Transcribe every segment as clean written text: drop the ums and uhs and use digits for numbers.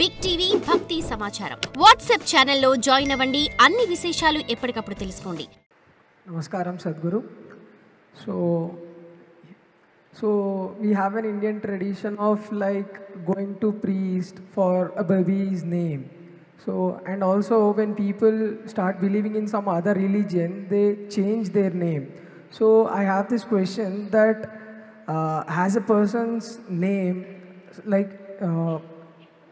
Big TV భక్తి సమాచారం WhatsApp ఛానల్లో జాయిన్ అవ్వండి. అన్ని విశేషాలు ఎప్పటికప్పుడు తెలుసుకోండి. Namaskaram Sadhguru. So we have an Indian tradition of like going to priest for a baby's name. So and also when people start believing in some other religion, they change their name. So I have this question that has a person's name like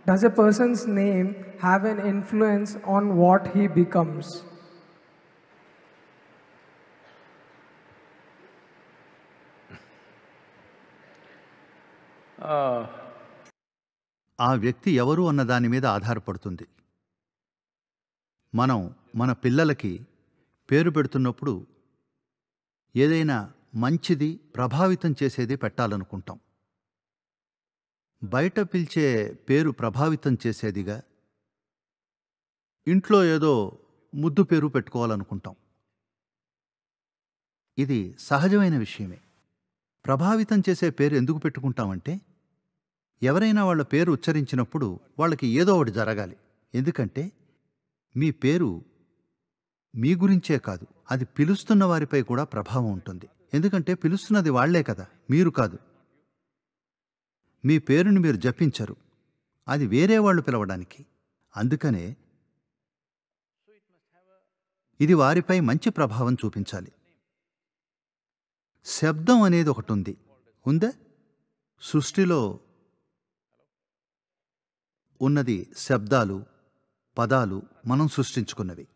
does a person's name have an influence on what he becomes? ఆ వ్యక్తి ఎవరు అన్న దాని మీద ఆధారపడుతుంది. మనం మన పిల్లలకి పేరు పెడుతున్నప్పుడు ఏదైనా మంచిది ప్రభావితం చేసేది పెట్టాలనుకుంటాం. బయట పిలిచే పేరు ప్రభావితం చేసేదిగా, ఇంట్లో ఏదో ముద్దు పేరు పెట్టుకోవాలనుకుంటాం. ఇది సహజమైన విషయమే. ప్రభావితం చేసే పేరు ఎందుకు పెట్టుకుంటామంటే ఎవరైనా వాళ్ళ పేరు ఉచ్చరించినప్పుడు వాళ్ళకి ఏదో ఒకటి జరగాలి. ఎందుకంటే మీ పేరు మీ గురించే కాదు, అది పిలుస్తున్న వారిపై కూడా ప్రభావం ఉంటుంది. ఎందుకంటే పిలుస్తున్నది వాళ్లే కదా, మీరు కాదు. మీ పేరుని మీరు జపించరు, అది వేరే వాళ్ళు పిలవడానికి. అందుకనే ఇది వారిపై మంచి ప్రభావం చూపించాలి. శబ్దం అనేది ఒకటి ఉంది, ఉందా? సృష్టిలో ఉన్నది శబ్దాలు, పదాలు మనం సృష్టించుకున్నవి.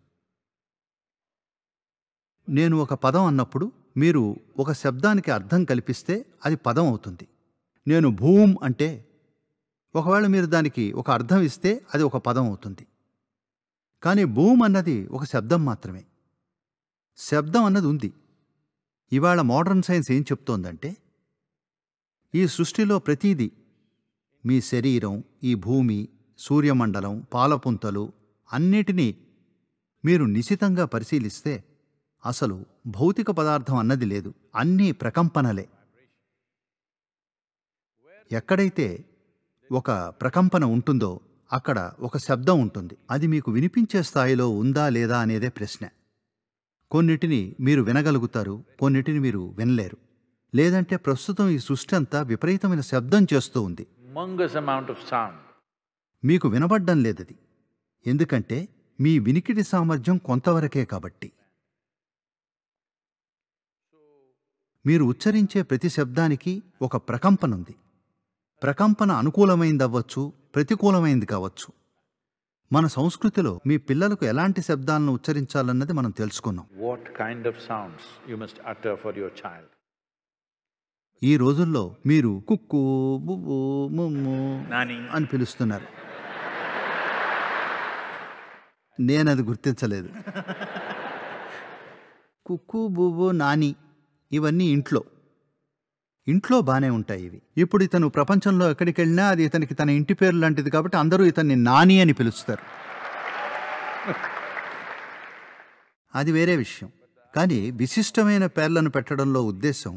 నేను ఒక పదం అన్నప్పుడు మీరు ఒక శబ్దానికి అర్థం కల్పిస్తే అది పదం అవుతుంది. నేను భూమ్ అంటే ఒకవేళ మీరు దానికి ఒక అర్థం ఇస్తే అది ఒక పదం అవుతుంది. కానీ భూమ్ అన్నది ఒక శబ్దం మాత్రమే. శబ్దం అన్నది ఉంది. ఇవాళ మోడర్న్ సైన్స్ ఏం చెప్తోందంటే ఈ సృష్టిలో ప్రతీదీ, మీ శరీరం, ఈ భూమి, సూర్యమండలం, పాలపుంతలు అన్నిటినీ మీరు నిశితంగా పరిశీలిస్తే అసలు భౌతిక పదార్థం అన్నది లేదు, అన్నీ ప్రకంపనలే. ఎక్కడైతే ఒక ప్రకంపన ఉంటుందో అక్కడ ఒక శబ్దం ఉంటుంది. అది మీకు వినిపించే స్థాయిలో ఉందా లేదా అనేదే ప్రశ్న. కొన్నిటిని మీరు వినగలుగుతారు, కొన్నిటిని మీరు వినలేరు. లేదంటే ప్రస్తుతం ఈ సృష్టి అంతా విపరీతమైన శబ్దం చేస్తూ ఉంది. మీకు వినబడ్డం లేదది, ఎందుకంటే మీ వినికిడి సామర్థ్యం కొంతవరకే కాబట్టి. మీరు ఉచ్చరించే ప్రతి శబ్దానికి ఒక ప్రకంపన ఉంది. ప్రకంపన అనుకూలమైంది అవ్వచ్చు, ప్రతికూలమైంది కావచ్చు. మన సంస్కృతిలో మీ పిల్లలకు ఎలాంటి శబ్దాలను ఉచ్చరించాలన్నది మనం తెలుసుకున్నాం. ఈ రోజుల్లో మీరు కుక్కు, బువ్వు, ముమ్ము అని పిలుస్తున్నారు. నేనది గుర్తించలేదు. కుక్కు, బువ్వు, నాని ఇవన్నీ ఇంట్లో బానే ఉంటాయి ఇవి. ఇప్పుడు ఇతను ప్రపంచంలో ఎక్కడికి వెళ్ళినా అది ఇతనికి తన ఇంటి పేరు లాంటిది కాబట్టి అందరూ ఇతన్ని నాని అని పిలుస్తారు. అది వేరే విషయం. కానీ విశిష్టమైన పేర్లను పెట్టడంలో ఉద్దేశం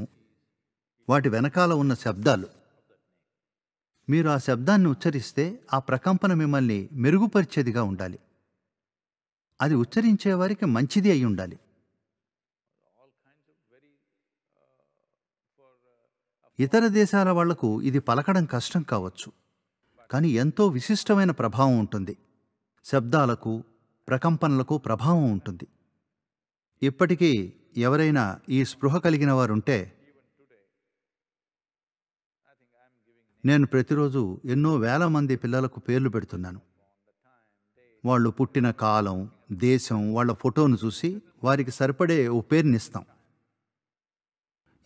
వాటి వెనకాల ఉన్న శబ్దాలు. మీరు ఆ శబ్దాన్ని ఉచ్చరిస్తే ఆ ప్రకంపన మిమ్మల్ని మెరుగుపరిచేదిగా ఉండాలి. అది ఉచ్చరించే వారికి మంచిది అయి ఉండాలి. ఇతర దేశాల వాళ్లకు ఇది పలకడం కష్టం కావచ్చు, కానీ ఎంతో విశిష్టమైన ప్రభావం ఉంటుంది. శబ్దాలకు, ప్రకంపనలకు ప్రభావం ఉంటుంది. ఇప్పటికీ ఎవరైనా ఈ స్పృహ కలిగిన వారుంటే, నేను ప్రతిరోజు ఎన్నో వేల మంది పిల్లలకు పేర్లు పెడుతున్నాను. వాళ్ళు పుట్టిన కాలం, దేశం, వాళ్ళ ఫోటోను చూసి వారికి సరిపడే ఓ పేరునిస్తాం.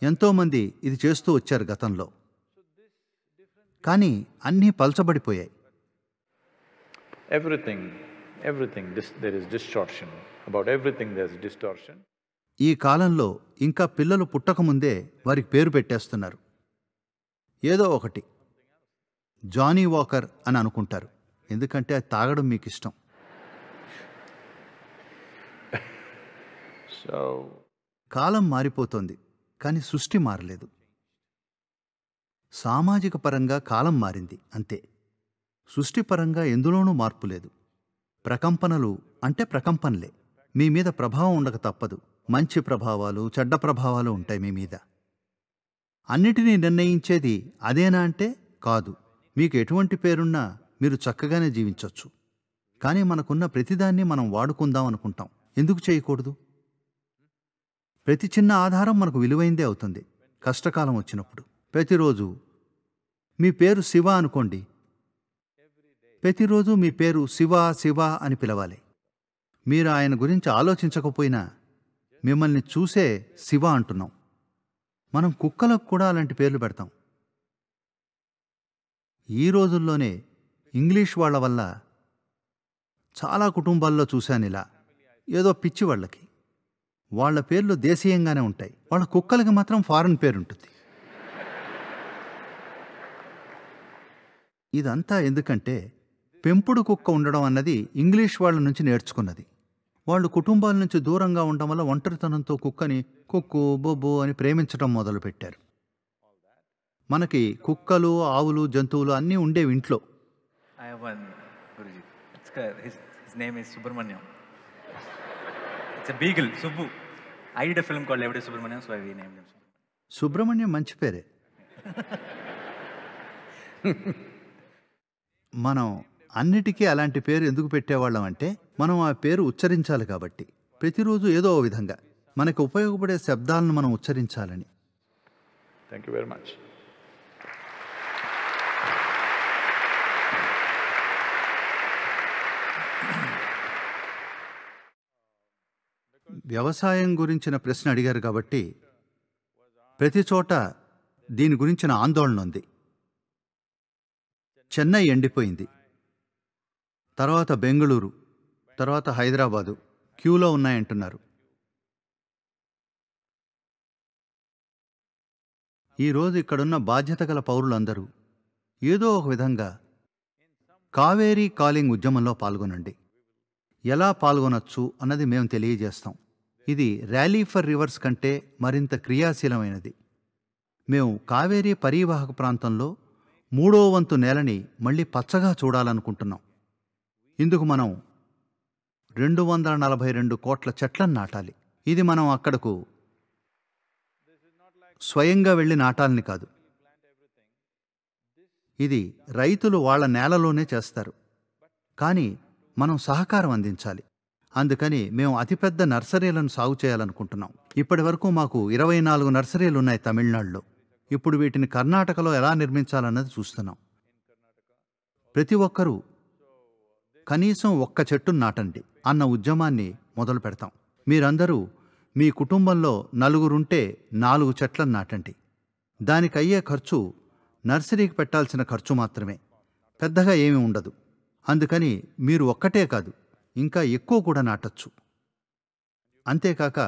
ఎంతోమంది ఇది చేస్తూ వచ్చారు గతంలో, కానీ అన్నీ పల్చబడిపోయాయి. ఈ కాలంలో ఇంకా పిల్లలు పుట్టకముందే వారికి పేరు పెట్టేస్తున్నారు. ఏదో ఒకటి జానీ వాకర్ అని అనుకుంటారు, ఎందుకంటే అది తాగడం మీకు ఇష్టం. కాలం మారిపోతోంది, కానీ సృష్టి మారలేదు. సామాజిక పరంగా కాలం మారింది అంతే. సృష్టిపరంగా ఎందులోనూ మార్పు లేదు. ప్రకంపనలు అంటే ప్రకంపనలే. మీ మీద ప్రభావం ఉండక తప్పదు. మంచి ప్రభావాలు, చెడ్డ ప్రభావాలు ఉంటాయి మీ మీద. అన్నిటినీ నిర్ణయించేది అదేనా అంటే కాదు. మీకు ఎటువంటి పేరున్నా మీరు చక్కగానే జీవించవచ్చు. కానీ మనకున్న ప్రతిదాన్ని మనం వాడుకుందాం అనుకుంటాం. ఎందుకు చేయకూడదు? ప్రతి చిన్న ఆధారం మనకు విలువైందే అవుతుంది కష్టకాలం వచ్చినప్పుడు. ప్రతిరోజు మీ పేరు శివ అనుకోండి. ప్రతిరోజు మీ పేరు శివ శివ అని పిలవాలి. మీరు ఆయన గురించి ఆలోచించకపోయినా మిమ్మల్ని చూసే శివ అంటున్నాం. మనం కుక్కలకు కూడా అలాంటి పేర్లు పెడతాం. ఈ రోజుల్లోనే ఇంగ్లీష్ వాళ్ళ వల్ల చాలా కుటుంబాల్లో చూశాను ఇలా. ఏదో పిచ్చి వాళ్ళకి వాళ్ళ పేర్లు దేశీయంగానే ఉంటాయి. వాళ్ళ కుక్కలకి మాత్రం ఫారెన్ పేరుంటుంది. ఇదంతా ఎందుకంటే పెంపుడు కుక్క ఉండడం అన్నది ఇంగ్లీష్ వాళ్ళ నుంచి నేర్చుకున్నది. వాళ్ళు కుటుంబాల నుంచి దూరంగా ఉండడం వల్ల ఒంటరితనంతో కుక్కని కుక్కు బొబ్బు అని ప్రేమించడం మొదలుపెట్టారు. మనకి కుక్కలు, ఆవులు, జంతువులు అన్నీ ఉండేవి ఇంట్లో. I have one, Guruji. His name is Subramaniam. It's a beagle, Subbu. I did a film called Everyday Subramaniam, so I renamed him Subramaniam. Subrahmanyam మంచి పేరే. మనం అన్నిటికీ అలాంటి పేరు ఎందుకు పెట్టేవాళ్ళం అంటే మనం ఆ పేరు ఉచ్చరించాలి కాబట్టి. ప్రతిరోజు ఏదో ఓ విధంగా మనకు ఉపయోగపడే శబ్దాలను మనం ఉచ్చరించాలని. Thank you very much. వ్యవసాయం గురించిన ప్రశ్న అడిగారు కాబట్టి ప్రతి చోట దీని గురించిన ఆందోళన ఉంది. చెన్నై ఎండిపోయింది, తర్వాత బెంగళూరు, తర్వాత హైదరాబాదు క్యూలో ఉన్నాయంటున్నారు. ఈరోజు ఇక్కడున్న బాధ్యత గల పౌరులందరూ ఏదో ఒక విధంగా కావేరీ కాలింగ్ ఉద్యమంలో పాల్గొనండి. ఎలా పాల్గొనొచ్చు అన్నది మేము తెలియజేస్తాం. ఇది ర్యాలీ ఫర్ రివర్స్ కంటే మరింత క్రియాశీలమైనది. మేము కావేరీ పరీవాహక ప్రాంతంలో 3వ వంతు నేలని మళ్ళీ పచ్చగా చూడాలనుకుంటున్నాం. ఇందుకు మనం 242 కోట్ల చెట్లను నాటాలి. ఇది మనం అక్కడకు స్వయంగా వెళ్ళి నాటాలని కాదు. ఇది రైతులు వాళ్ళ నేలలోనే చేస్తారు. కానీ మనం సహకారం అందించాలి. అందుకని మేము అతిపెద్ద నర్సరీలను సాగు చేయాలనుకుంటున్నాం. ఇప్పటి వరకు మాకు 24 నర్సరీలు ఉన్నాయి తమిళనాడులో. ఇప్పుడు వీటిని కర్ణాటకలో ఎలా నిర్మించాలన్నది చూస్తున్నాం. ప్రతి ఒక్కరూ కనీసం 1 చెట్టును నాటండి అన్న ఉద్యమాన్ని మొదలు పెడతాం. మీరందరూ మీ కుటుంబంలో 4 ఉంటే 4 చెట్లను నాటండి. దానికయ్యే ఖర్చు నర్సరీకి పెట్టాల్సిన ఖర్చు మాత్రమే, పెద్దగా ఏమీ ఉండదు. అందుకని మీరు ఒక్కటే కాదు, ఇంకా ఎక్కువ కూడా నాటచ్చు. అంతేకాక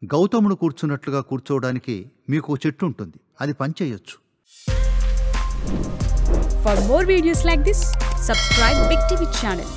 గౌతముడు కూర్చున్నట్లుగా కూర్చోవడానికి మీకు చెట్టు ఉంటుంది, అది పనిచేయొచ్చు. For more videos like this, subscribe Big TV channel.